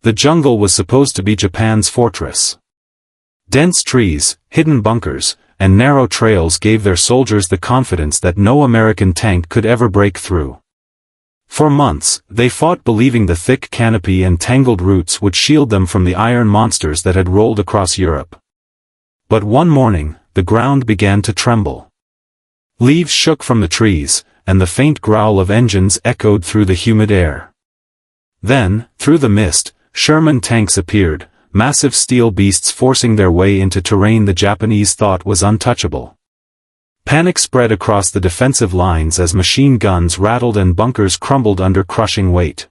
The jungle was supposed to be Japan's fortress. Dense trees, hidden bunkers, and narrow trails gave their soldiers the confidence that no American tank could ever break through. For months, they fought believing the thick canopy and tangled roots would shield them from the iron monsters that had rolled across Europe. But one morning, the ground began to tremble. Leaves shook from the trees, and the faint growl of engines echoed through the humid air. Then, through the mist, Sherman tanks appeared, massive steel beasts forcing their way into terrain the Japanese thought was untouchable. Panic spread across the defensive lines as machine guns rattled and bunkers crumbled under crushing weight.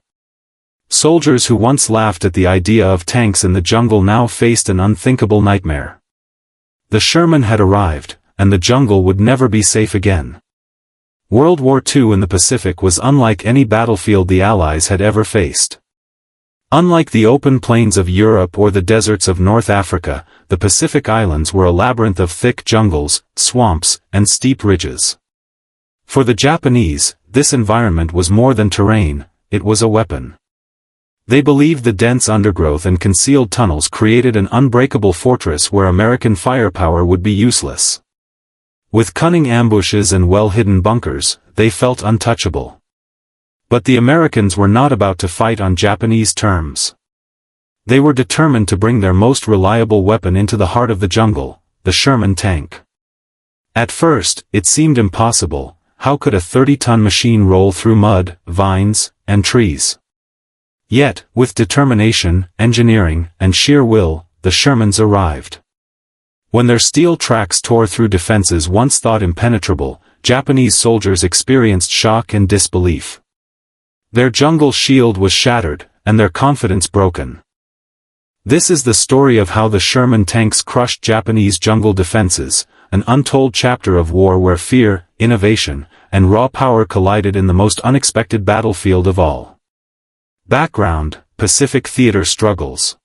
Soldiers who once laughed at the idea of tanks in the jungle now faced an unthinkable nightmare. The Sherman had arrived, and the jungle would never be safe again. World War II in the Pacific was unlike any battlefield the Allies had ever faced. Unlike the open plains of Europe or the deserts of North Africa, the Pacific Islands were a labyrinth of thick jungles, swamps, and steep ridges. For the Japanese, this environment was more than terrain, it was a weapon. They believed the dense undergrowth and concealed tunnels created an unbreakable fortress where American firepower would be useless. With cunning ambushes and well-hidden bunkers, they felt untouchable. But the Americans were not about to fight on Japanese terms. They were determined to bring their most reliable weapon into the heart of the jungle, the Sherman tank. At first, it seemed impossible. How could a 30-ton machine roll through mud, vines, and trees? Yet, with determination, engineering, and sheer will, the Shermans arrived. When their steel tracks tore through defenses once thought impenetrable, Japanese soldiers experienced shock and disbelief. Their jungle shield was shattered, and their confidence broken. This is the story of how the Sherman tanks crushed Japanese jungle defenses, an untold chapter of war where fear, innovation, and raw power collided in the most unexpected battlefield of all. Background: Pacific Theater struggles.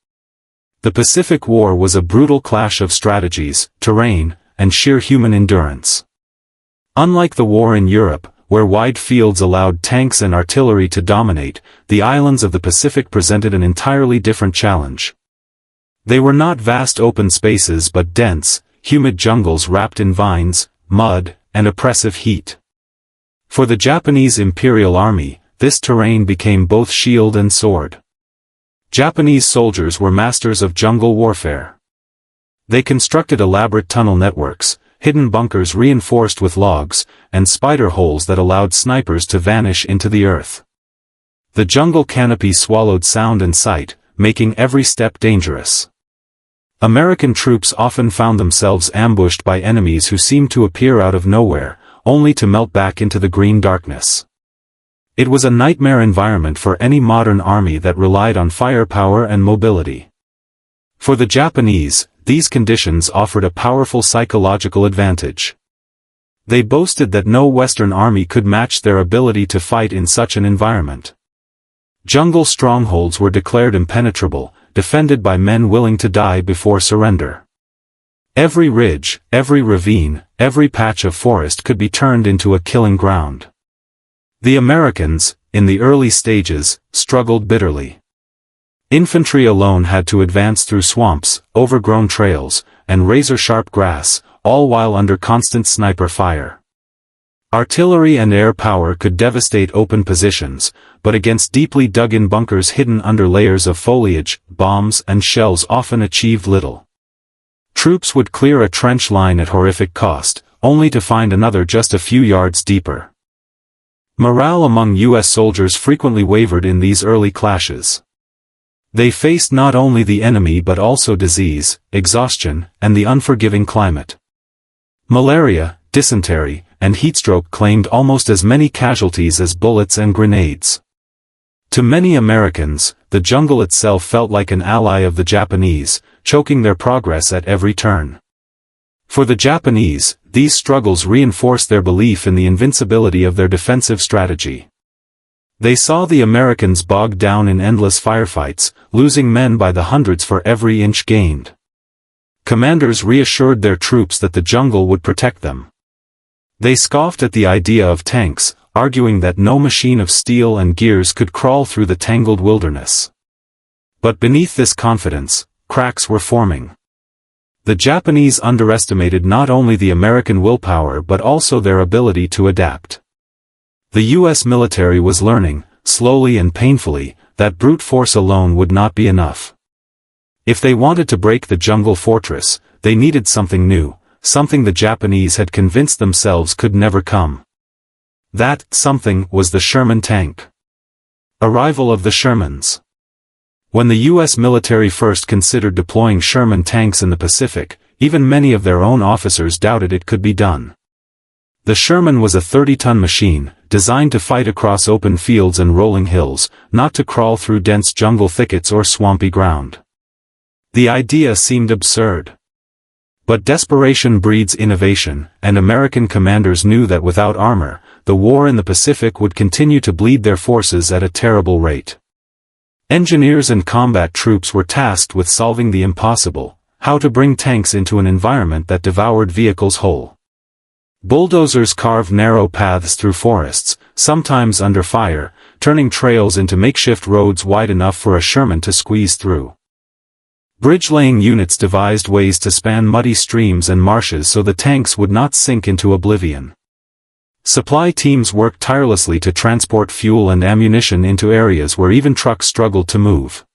The Pacific War was a brutal clash of strategies, terrain, and sheer human endurance. Unlike the war in Europe, where wide fields allowed tanks and artillery to dominate, the islands of the Pacific presented an entirely different challenge. They were not vast open spaces but dense, humid jungles wrapped in vines, mud, and oppressive heat. For the Japanese Imperial Army, this terrain became both shield and sword. Japanese soldiers were masters of jungle warfare. They constructed elaborate tunnel networks, hidden bunkers reinforced with logs, and spider holes that allowed snipers to vanish into the earth. The jungle canopy swallowed sound and sight, making every step dangerous. American troops often found themselves ambushed by enemies who seemed to appear out of nowhere, only to melt back into the green darkness. It was a nightmare environment for any modern army that relied on firepower and mobility. For the Japanese, these conditions offered a powerful psychological advantage. They boasted that no Western army could match their ability to fight in such an environment. Jungle strongholds were declared impenetrable, defended by men willing to die before surrender. Every ridge, every ravine, every patch of forest could be turned into a killing ground. The Americans, in the early stages, struggled bitterly. Infantry alone had to advance through swamps, overgrown trails, and razor-sharp grass, all while under constant sniper fire. Artillery and air power could devastate open positions, but against deeply dug-in bunkers hidden under layers of foliage, bombs and shells often achieved little. Troops would clear a trench line at horrific cost, only to find another just a few yards deeper. Morale among U.S. soldiers frequently wavered in these early clashes. They faced not only the enemy but also disease, exhaustion, and the unforgiving climate. Malaria, dysentery, and heatstroke claimed almost as many casualties as bullets and grenades. To many Americans, the jungle itself felt like an ally of the Japanese, choking their progress at every turn. For the Japanese, these struggles reinforced their belief in the invincibility of their defensive strategy. They saw the Americans bogged down in endless firefights, losing men by the hundreds for every inch gained. Commanders reassured their troops that the jungle would protect them. They scoffed at the idea of tanks, arguing that no machine of steel and gears could crawl through the tangled wilderness. But beneath this confidence, cracks were forming. The Japanese underestimated not only the American willpower but also their ability to adapt. The U.S. military was learning, slowly and painfully, that brute force alone would not be enough. If they wanted to break the jungle fortress, they needed something new, something the Japanese had convinced themselves could never come. That something was the Sherman tank. Arrival of the Shermans. When the U.S. military first considered deploying Sherman tanks in the Pacific, even many of their own officers doubted it could be done. The Sherman was a 30-ton machine, designed to fight across open fields and rolling hills, not to crawl through dense jungle thickets or swampy ground. The idea seemed absurd. But desperation breeds innovation, and American commanders knew that without armor, the war in the Pacific would continue to bleed their forces at a terrible rate. Engineers and combat troops were tasked with solving the impossible: how to bring tanks into an environment that devoured vehicles whole. Bulldozers carved narrow paths through forests, sometimes under fire, turning trails into makeshift roads wide enough for a Sherman to squeeze through. Bridge-laying units devised ways to span muddy streams and marshes so the tanks would not sink into oblivion. Supply teams worked tirelessly to transport fuel and ammunition into areas where even trucks struggled to move.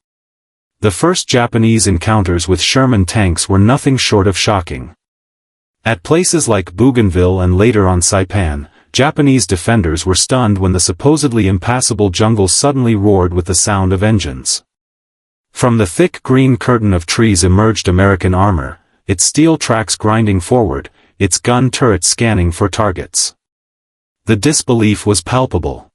The first Japanese encounters with Sherman tanks were nothing short of shocking. At places like Bougainville and later on Saipan, Japanese defenders were stunned when the supposedly impassable jungle suddenly roared with the sound of engines. From the thick green curtain of trees emerged American armor, its steel tracks grinding forward, its gun turrets scanning for targets. The disbelief was palpable.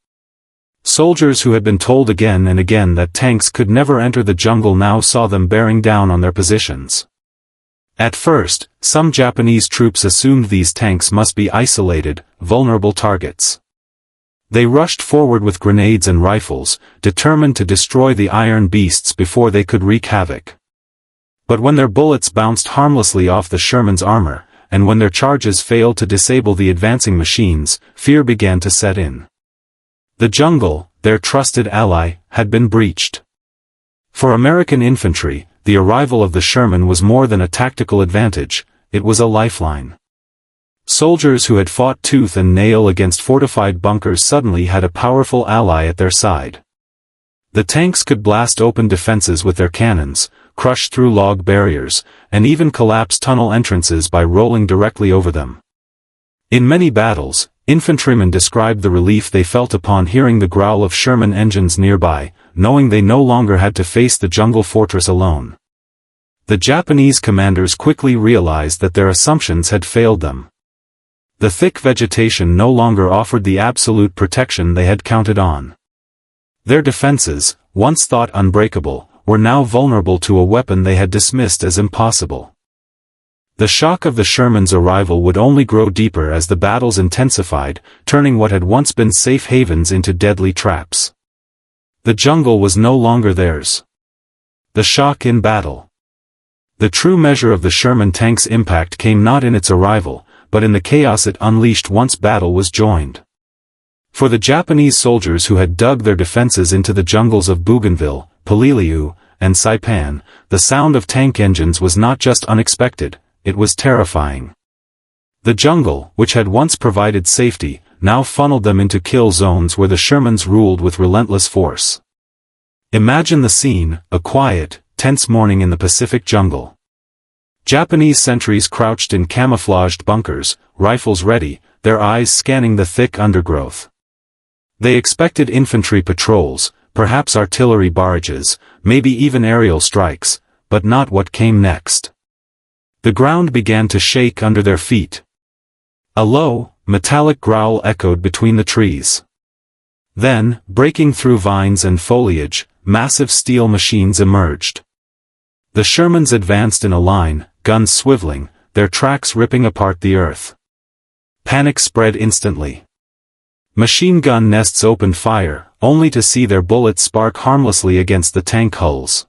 Soldiers who had been told again and again that tanks could never enter the jungle now saw them bearing down on their positions. At first, some Japanese troops assumed these tanks must be isolated, vulnerable targets. They rushed forward with grenades and rifles, determined to destroy the iron beasts before they could wreak havoc. But when their bullets bounced harmlessly off the Sherman's armor, and when their charges failed to disable the advancing machines, fear began to set in. The jungle, their trusted ally, had been breached. For American infantry, the arrival of the Sherman was more than a tactical advantage, it was a lifeline. Soldiers who had fought tooth and nail against fortified bunkers suddenly had a powerful ally at their side. The tanks could blast open defenses with their cannons, crush through log barriers, and even collapse tunnel entrances by rolling directly over them. In many battles, infantrymen described the relief they felt upon hearing the growl of Sherman engines nearby, knowing they no longer had to face the jungle fortress alone. The Japanese commanders quickly realized that their assumptions had failed them. The thick vegetation no longer offered the absolute protection they had counted on. Their defenses, once thought unbreakable, were now vulnerable to a weapon they had dismissed as impossible. The shock of the Sherman's arrival would only grow deeper as the battles intensified, turning what had once been safe havens into deadly traps. The jungle was no longer theirs. The shock in battle. The true measure of the Sherman tank's impact came not in its arrival, but in the chaos it unleashed once battle was joined. For the Japanese soldiers who had dug their defenses into the jungles of Bougainville, Peleliu, and Saipan, the sound of tank engines was not just unexpected, it was terrifying. The jungle, which had once provided safety, now funneled them into kill zones where the Shermans ruled with relentless force. Imagine the scene, a quiet, tense morning in the Pacific jungle. Japanese sentries crouched in camouflaged bunkers, rifles ready, their eyes scanning the thick undergrowth. They expected infantry patrols, perhaps artillery barrages, maybe even aerial strikes, but not what came next. The ground began to shake under their feet. A low, metallic growl echoed between the trees. Then, breaking through vines and foliage, massive steel machines emerged. The Shermans advanced in a line, guns swiveling, their tracks ripping apart the earth. Panic spread instantly. Machine gun nests opened fire, only to see their bullets spark harmlessly against the tank hulls.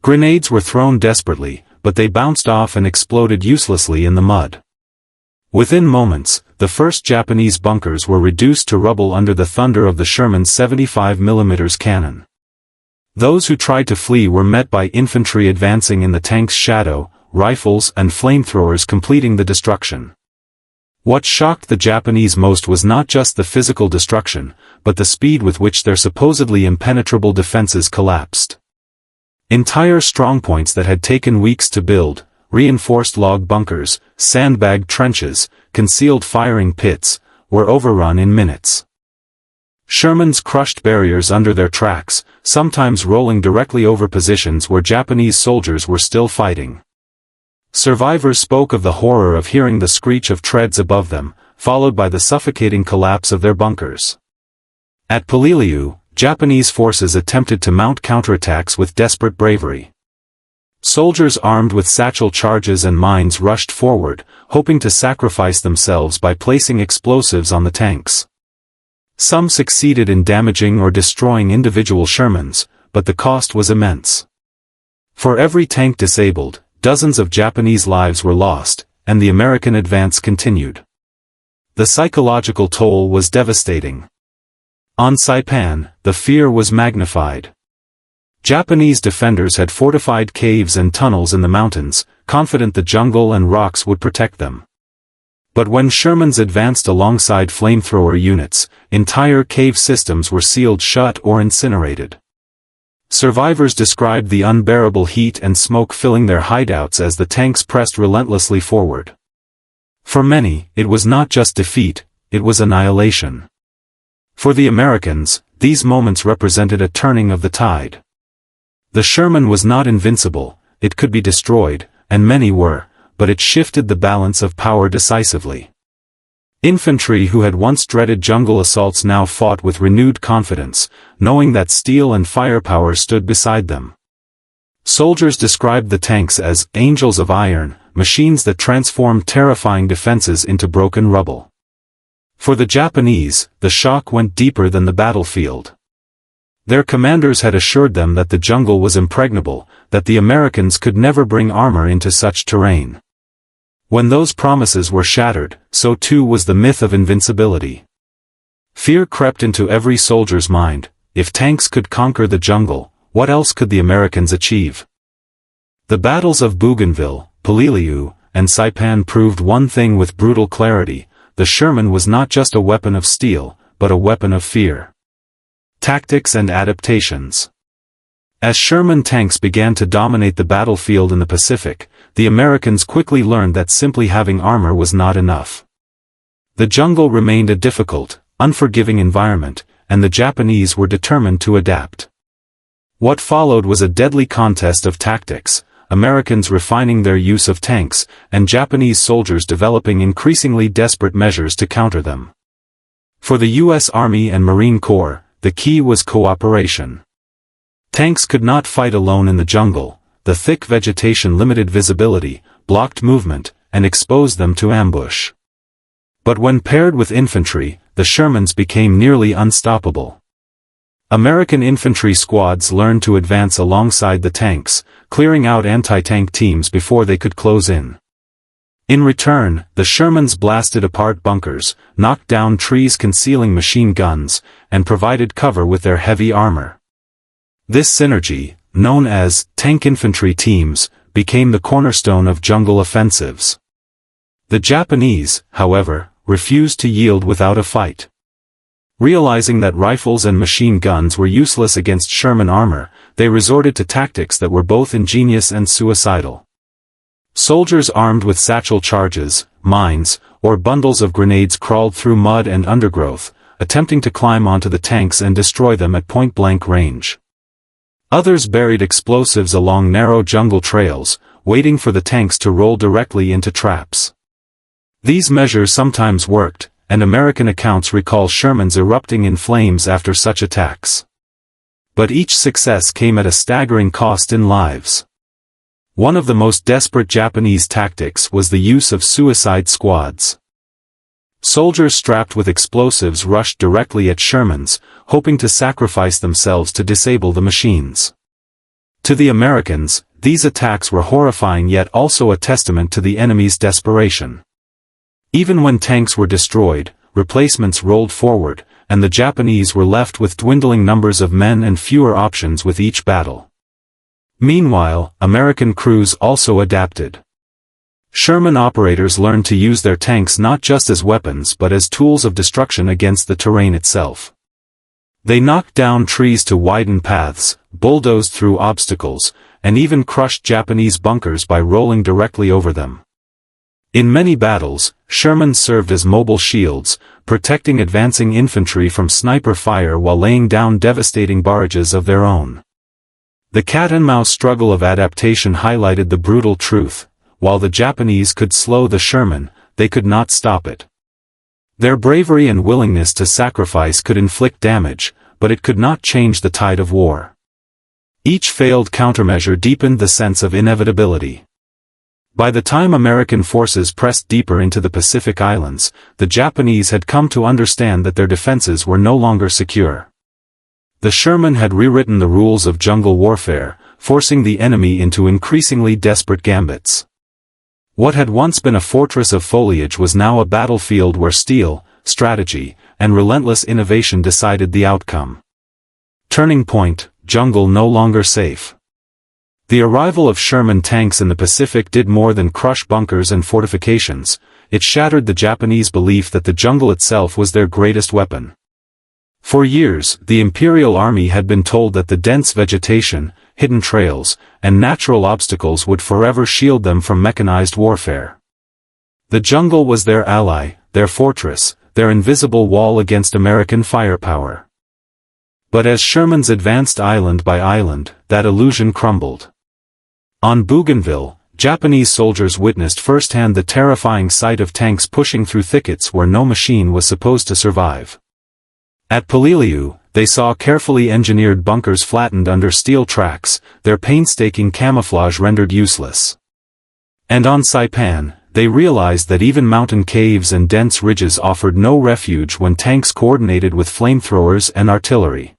Grenades were thrown desperately, but they bounced off and exploded uselessly in the mud. Within moments, the first Japanese bunkers were reduced to rubble under the thunder of the Sherman's 75mm cannon. Those who tried to flee were met by infantry advancing in the tank's shadow, rifles and flamethrowers completing the destruction. What shocked the Japanese most was not just the physical destruction, but the speed with which their supposedly impenetrable defenses collapsed. Entire strongpoints that had taken weeks to build, reinforced log bunkers, sandbagged trenches, concealed firing pits, were overrun in minutes. Shermans crushed barriers under their tracks, sometimes rolling directly over positions where Japanese soldiers were still fighting. Survivors spoke of the horror of hearing the screech of treads above them, followed by the suffocating collapse of their bunkers. At Peleliu, Japanese forces attempted to mount counterattacks with desperate bravery. Soldiers armed with satchel charges and mines rushed forward, hoping to sacrifice themselves by placing explosives on the tanks. Some succeeded in damaging or destroying individual Shermans, but the cost was immense. For every tank disabled, dozens of Japanese lives were lost, and the American advance continued. The psychological toll was devastating. On Saipan, the fear was magnified. Japanese defenders had fortified caves and tunnels in the mountains, confident the jungle and rocks would protect them. But when Shermans advanced alongside flamethrower units, entire cave systems were sealed shut or incinerated. Survivors described the unbearable heat and smoke filling their hideouts as the tanks pressed relentlessly forward. For many, it was not just defeat, it was annihilation. For the Americans, these moments represented a turning of the tide. The Sherman was not invincible, it could be destroyed, and many were, but it shifted the balance of power decisively. Infantry who had once dreaded jungle assaults now fought with renewed confidence, knowing that steel and firepower stood beside them. Soldiers described the tanks as angels of iron, machines that transformed terrifying defenses into broken rubble. For the Japanese, the shock went deeper than the battlefield. Their commanders had assured them that the jungle was impregnable, that the Americans could never bring armor into such terrain. When those promises were shattered, so too was the myth of invincibility. Fear crept into every soldier's mind. If tanks could conquer the jungle, what else could the Americans achieve? The battles of Bougainville, Peleliu, and Saipan proved one thing with brutal clarity: the Sherman was not just a weapon of steel, but a weapon of fear. Tactics and adaptations. As Sherman tanks began to dominate the battlefield in the Pacific, the Americans quickly learned that simply having armor was not enough. The jungle remained a difficult, unforgiving environment, and the Japanese were determined to adapt. What followed was a deadly contest of tactics, Americans refining their use of tanks, and Japanese soldiers developing increasingly desperate measures to counter them. For the U.S. Army and Marine Corps, the key was cooperation. Tanks could not fight alone in the jungle. The thick vegetation limited visibility, blocked movement, and exposed them to ambush. But when paired with infantry, the Shermans became nearly unstoppable. American infantry squads learned to advance alongside the tanks, clearing out anti-tank teams before they could close in. In return, the Shermans blasted apart bunkers, knocked down trees concealing machine guns, and provided cover with their heavy armor. This synergy, known as tank infantry teams, became the cornerstone of jungle offensives. The Japanese, however, refused to yield without a fight. Realizing that rifles and machine guns were useless against Sherman armor, they resorted to tactics that were both ingenious and suicidal. Soldiers armed with satchel charges, mines, or bundles of grenades crawled through mud and undergrowth, attempting to climb onto the tanks and destroy them at point-blank range. Others buried explosives along narrow jungle trails, waiting for the tanks to roll directly into traps. These measures sometimes worked, and American accounts recall Shermans erupting in flames after such attacks. But each success came at a staggering cost in lives. One of the most desperate Japanese tactics was the use of suicide squads. Soldiers strapped with explosives rushed directly at Shermans, hoping to sacrifice themselves to disable the machines. To the Americans, these attacks were horrifying yet also a testament to the enemy's desperation. Even when tanks were destroyed, replacements rolled forward, and the Japanese were left with dwindling numbers of men and fewer options with each battle. Meanwhile, American crews also adapted. Sherman operators learned to use their tanks not just as weapons but as tools of destruction against the terrain itself. They knocked down trees to widen paths, bulldozed through obstacles, and even crushed Japanese bunkers by rolling directly over them. In many battles, Sherman served as mobile shields, protecting advancing infantry from sniper fire while laying down devastating barrages of their own. The cat-and-mouse struggle of adaptation highlighted the brutal truth: while the Japanese could slow the Sherman, they could not stop it. Their bravery and willingness to sacrifice could inflict damage, but it could not change the tide of war. Each failed countermeasure deepened the sense of inevitability. By the time American forces pressed deeper into the Pacific Islands, the Japanese had come to understand that their defenses were no longer secure. The Sherman had rewritten the rules of jungle warfare, forcing the enemy into increasingly desperate gambits. What had once been a fortress of foliage was now a battlefield where steel, strategy, and relentless innovation decided the outcome. Turning point: jungle no longer safe. The arrival of Sherman tanks in the Pacific did more than crush bunkers and fortifications. It shattered the Japanese belief that the jungle itself was their greatest weapon. For years, the Imperial Army had been told that the dense vegetation, hidden trails, and natural obstacles would forever shield them from mechanized warfare. The jungle was their ally, their fortress, their invisible wall against American firepower. But as Shermans advanced island by island, that illusion crumbled. On Bougainville, Japanese soldiers witnessed firsthand the terrifying sight of tanks pushing through thickets where no machine was supposed to survive. At Peleliu, they saw carefully engineered bunkers flattened under steel tracks, their painstaking camouflage rendered useless. And on Saipan, they realized that even mountain caves and dense ridges offered no refuge when tanks coordinated with flamethrowers and artillery.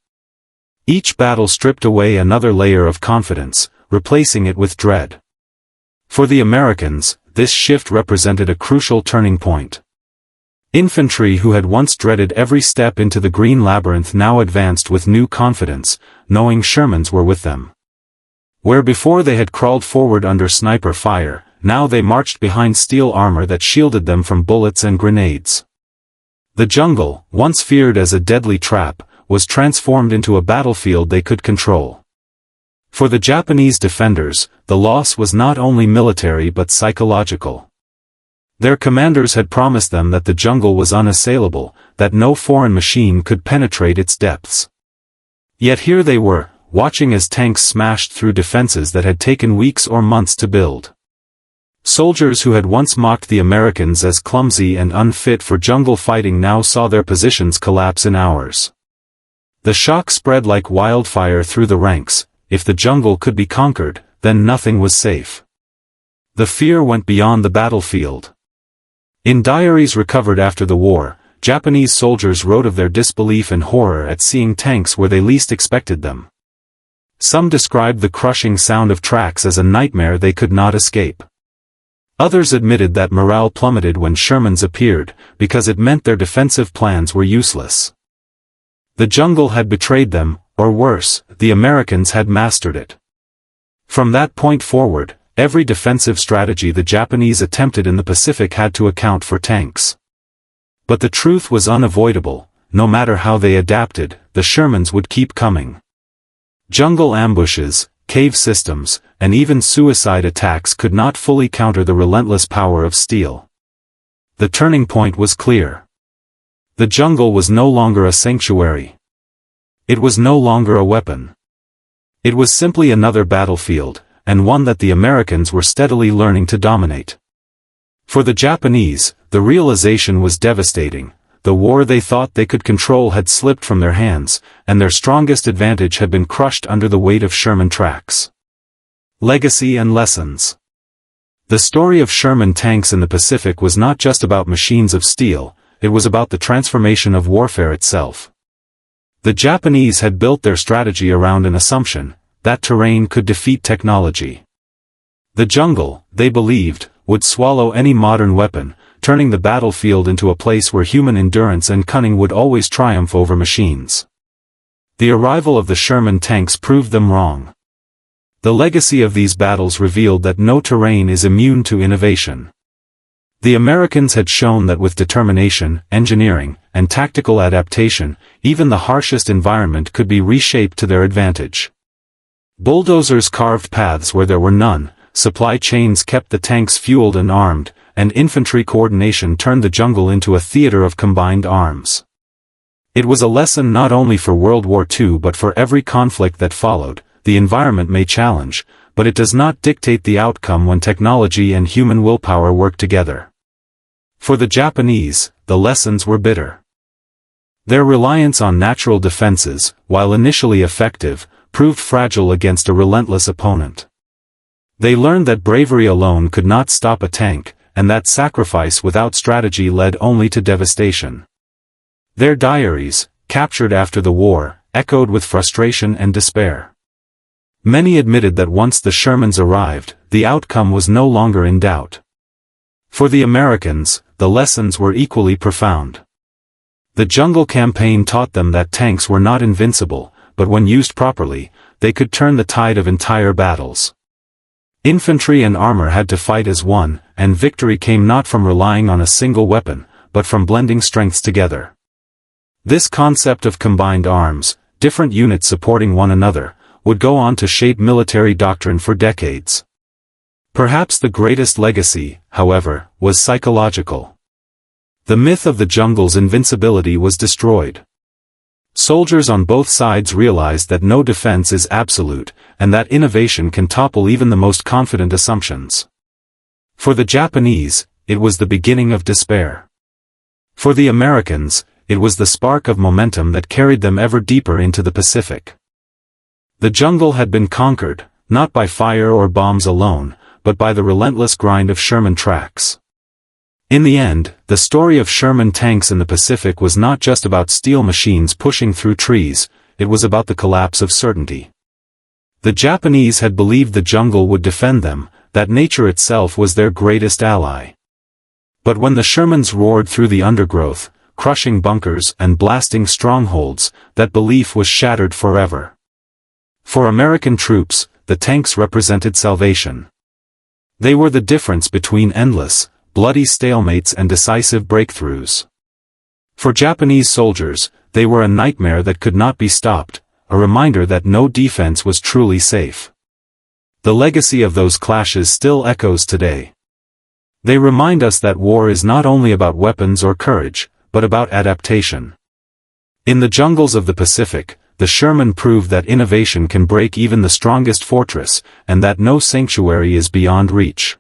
Each battle stripped away another layer of confidence, replacing it with dread. For the Americans, this shift represented a crucial turning point. Infantry who had once dreaded every step into the green labyrinth now advanced with new confidence, knowing Shermans were with them. Where before they had crawled forward under sniper fire, now they marched behind steel armor that shielded them from bullets and grenades. The jungle, once feared as a deadly trap, was transformed into a battlefield they could control. For the Japanese defenders, the loss was not only military but psychological. Their commanders had promised them that the jungle was unassailable, that no foreign machine could penetrate its depths. Yet here they were, watching as tanks smashed through defenses that had taken weeks or months to build. Soldiers who had once mocked the Americans as clumsy and unfit for jungle fighting now saw their positions collapse in hours. The shock spread like wildfire through the ranks. If the jungle could be conquered, then nothing was safe. The fear went beyond the battlefield. In diaries recovered after the war, Japanese soldiers wrote of their disbelief and horror at seeing tanks where they least expected them. Some described the crushing sound of tracks as a nightmare they could not escape. Others admitted that morale plummeted when Shermans appeared, because it meant their defensive plans were useless. The jungle had betrayed them, or worse, the Americans had mastered it. From that point forward, every defensive strategy the Japanese attempted in the Pacific had to account for tanks. But the truth was unavoidable: no matter how they adapted, the Shermans would keep coming. Jungle ambushes, cave systems, and even suicide attacks could not fully counter the relentless power of steel. The turning point was clear. The jungle was no longer a sanctuary. It was no longer a weapon. It was simply another battlefield, and one that the Americans were steadily learning to dominate. For the Japanese, the realization was devastating. The war they thought they could control had slipped from their hands, and their strongest advantage had been crushed under the weight of Sherman tracks. Legacy and lessons. The story of Sherman tanks in the Pacific was not just about machines of steel, it was about the transformation of warfare itself. The Japanese had built their strategy around an assumption: that terrain could defeat technology. The jungle, they believed, would swallow any modern weapon, turning the battlefield into a place where human endurance and cunning would always triumph over machines. The arrival of the Sherman tanks proved them wrong. The legacy of these battles revealed that no terrain is immune to innovation. The Americans had shown that with determination, engineering, and tactical adaptation, even the harshest environment could be reshaped to their advantage. Bulldozers carved paths where there were none, supply chains kept the tanks fueled and armed, and infantry coordination turned the jungle into a theater of combined arms. It was a lesson not only for World War II but for every conflict that followed. The environment may challenge, but it does not dictate the outcome when technology and human willpower work together. For the Japanese, the lessons were bitter. Their reliance on natural defenses, while initially effective, proved fragile against a relentless opponent. They learned that bravery alone could not stop a tank, and that sacrifice without strategy led only to devastation. Their diaries, captured after the war, echoed with frustration and despair. Many admitted that once the Shermans arrived, the outcome was no longer in doubt. For the Americans, the lessons were equally profound. The Jungle Campaign taught them that tanks were not invincible, but when used properly, they could turn the tide of entire battles. Infantry and armor had to fight as one, and victory came not from relying on a single weapon, but from blending strengths together. This concept of combined arms, different units supporting one another, would go on to shape military doctrine for decades. Perhaps the greatest legacy, however, was psychological. The myth of the jungle's invincibility was destroyed. Soldiers on both sides realized that no defense is absolute, and that innovation can topple even the most confident assumptions. For the Japanese, it was the beginning of despair. For the Americans, it was the spark of momentum that carried them ever deeper into the Pacific. The jungle had been conquered, not by fire or bombs alone, but by the relentless grind of Sherman tracks. In the end, the story of Sherman tanks in the Pacific was not just about steel machines pushing through trees, it was about the collapse of certainty. The Japanese had believed the jungle would defend them, that nature itself was their greatest ally. But when the Shermans roared through the undergrowth, crushing bunkers and blasting strongholds, that belief was shattered forever. For American troops, the tanks represented salvation. They were the difference between endless, bloody stalemates and decisive breakthroughs. For Japanese soldiers, they were a nightmare that could not be stopped, a reminder that no defense was truly safe. The legacy of those clashes still echoes today. They remind us that war is not only about weapons or courage, but about adaptation. In the jungles of the Pacific, the Sherman proved that innovation can break even the strongest fortress, and that no sanctuary is beyond reach.